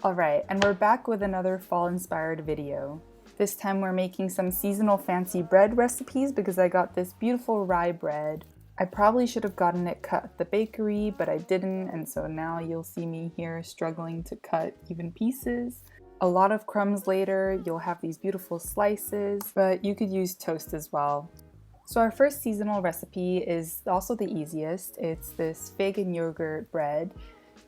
Alright, and we're back with another fall-inspired video. This time we're making some seasonal fancy bread recipes because I got this beautiful rye bread. I probably should have gotten it cut at the bakery, but I didn't, and so now you'll see me here struggling to cut even pieces. A lot of crumbs later, you'll have these beautiful slices, but you could use toast as well. So our first seasonal recipe is also the easiest. It's this fig and yogurt bread,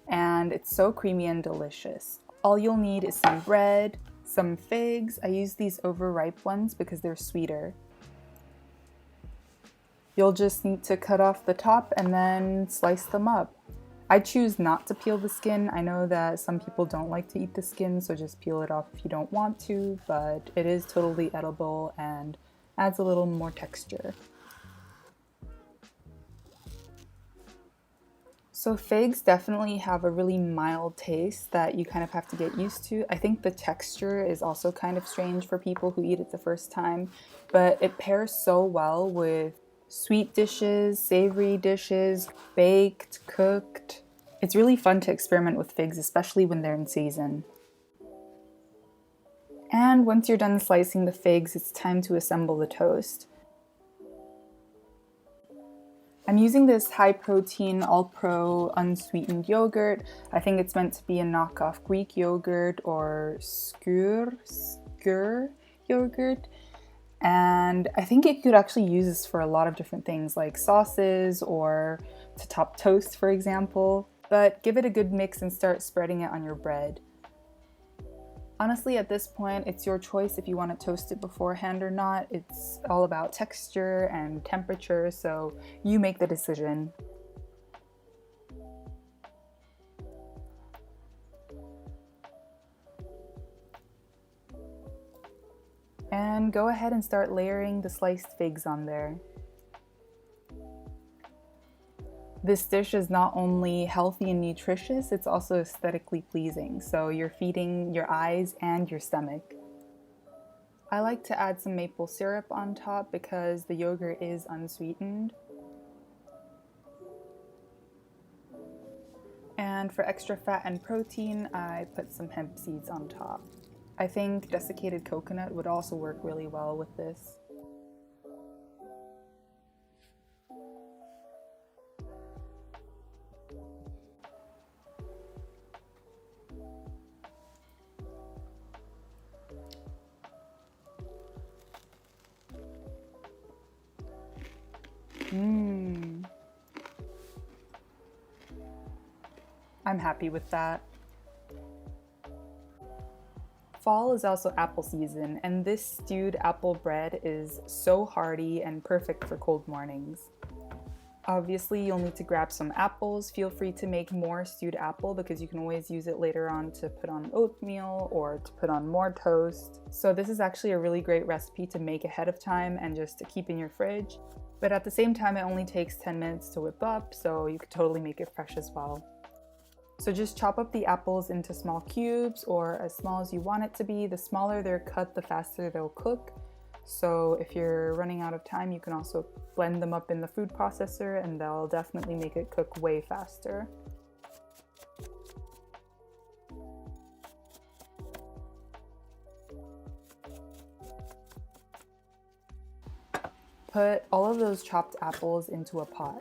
and it's so creamy and delicious. All you'll need is some bread, some figs. I use these overripe ones because they're sweeter. You'll just need to cut off the top and then slice them up. I choose not to peel the skin. I know that some people don't like to eat the skin, so just peel it off if you don't want to, but it is totally edible and adds a little more texture. So figs definitely have a really mild taste that you kind of have to get used to. I think the texture is also kind of strange for people who eat it the first time, but it pairs so well with sweet dishes, savory dishes, baked, cooked. It's really fun to experiment with figs, especially when they're in season. And once you're done slicing the figs, it's time to assemble the toast. I'm using this high-protein, all-pro, unsweetened yogurt. I think it's meant to be a knockoff Greek yogurt or skyr yogurt. And I think you could actually use this for a lot of different things like sauces or to top toast, for example. But give it a good mix and start spreading it on your bread. Honestly, at this point, it's your choice if you want to toast it beforehand or not. It's all about texture and temperature, so you make the decision. And go ahead and start layering the sliced figs on there. This dish is not only healthy and nutritious, it's also aesthetically pleasing, so you're feeding your eyes and your stomach. I like to add some maple syrup on top because the yogurt is unsweetened. And for extra fat and protein, I put some hemp seeds on top. I think desiccated coconut would also work really well with this. I'm happy with that. Fall is also apple season, and this stewed apple bread is so hearty and perfect for cold mornings. Obviously, you'll need to grab some apples. Feel free to make more stewed apple because you can always use it later on to put on oatmeal or to put on more toast. So this is actually a really great recipe to make ahead of time and just to keep in your fridge. But at the same time, it only takes 10 minutes to whip up, so you could totally make it fresh as well. So just chop up the apples into small cubes or as small as you want it to be. The smaller they're cut, the faster they'll cook. So if you're running out of time, you can also blend them up in the food processor and they'll definitely make it cook way faster. Put all of those chopped apples into a pot.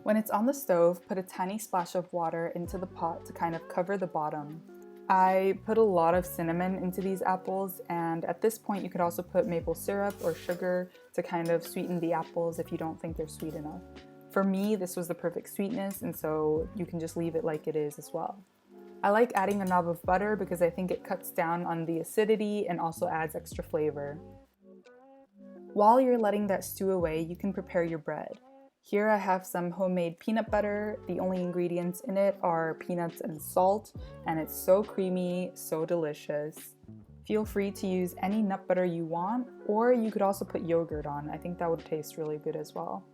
When it's on the stove, put a tiny splash of water into the pot to kind of cover the bottom. I put a lot of cinnamon into these apples, and at this point you could also put maple syrup or sugar to kind of sweeten the apples if you don't think they're sweet enough. For me, this was the perfect sweetness, and so you can just leave it like it is as well. I like adding a knob of butter because I think it cuts down on the acidity and also adds extra flavor. While you're letting that stew away, you can prepare your bread. Here I have some homemade peanut butter. The only ingredients in it are peanuts and salt, and it's so creamy, so delicious. Feel free to use any nut butter you want, or you could also put yogurt on. I think that would taste really good as well.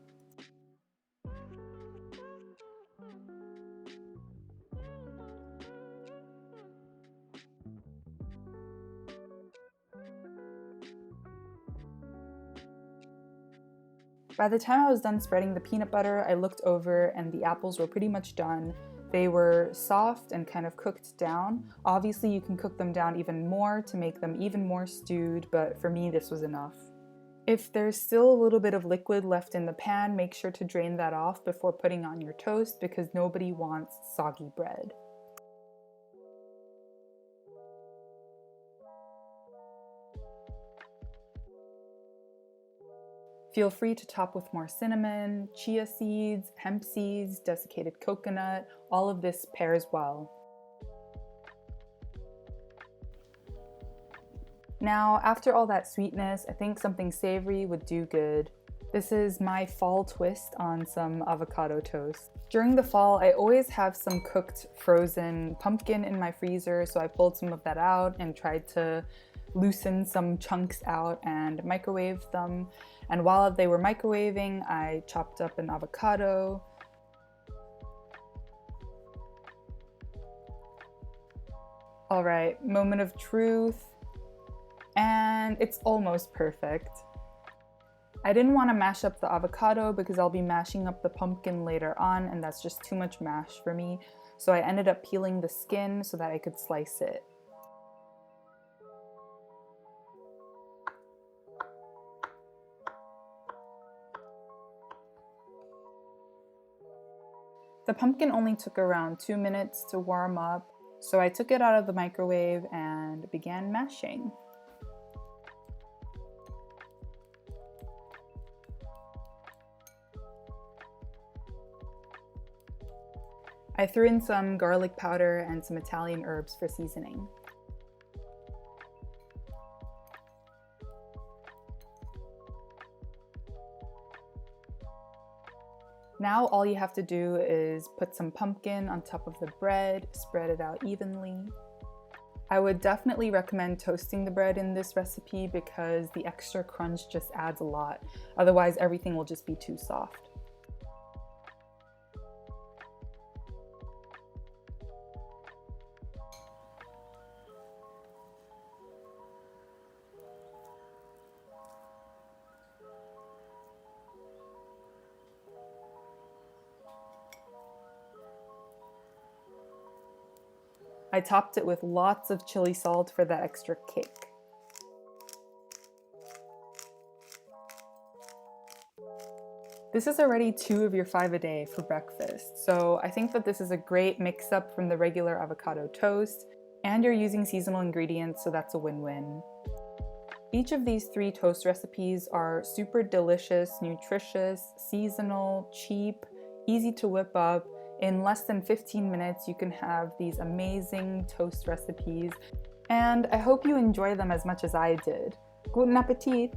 By the time I was done spreading the peanut butter, I looked over and the apples were pretty much done. They were soft and kind of cooked down. Obviously, you can cook them down even more to make them even more stewed, but for me, this was enough. If there's still a little bit of liquid left in the pan, make sure to drain that off before putting on your toast because nobody wants soggy bread. Feel free to top with more cinnamon, chia seeds, hemp seeds, desiccated coconut. All of this pairs well. Now, after all that sweetness, I think something savory would do good. This is my fall twist on some avocado toast. During the fall, I always have some cooked frozen pumpkin in my freezer, so I pulled some of that out and tried to loosen some chunks out and microwave them. And while they were microwaving, I chopped up an avocado. All right, moment of truth. And it's almost perfect. I didn't want to mash up the avocado because I'll be mashing up the pumpkin later on and that's just too much mash for me. So I ended up peeling the skin so that I could slice it. The pumpkin only took around 2 minutes to warm up, so I took it out of the microwave and began mashing. I threw in some garlic powder and some Italian herbs for seasoning. Now all you have to do is put some pumpkin on top of the bread, spread it out evenly. I would definitely recommend toasting the bread in this recipe because the extra crunch just adds a lot. Otherwise, everything will just be too soft. I topped it with lots of chili salt for that extra kick. This is already 2 of your 5 a day for breakfast, so I think that this is a great mix-up from the regular avocado toast, and you're using seasonal ingredients, so that's a win-win. Each of these 3 toast recipes are super delicious, nutritious, seasonal, cheap, easy to whip up. In less than 15 minutes, you can have these amazing toast recipes, and I hope you enjoy them as much as I did. Guten Appetit!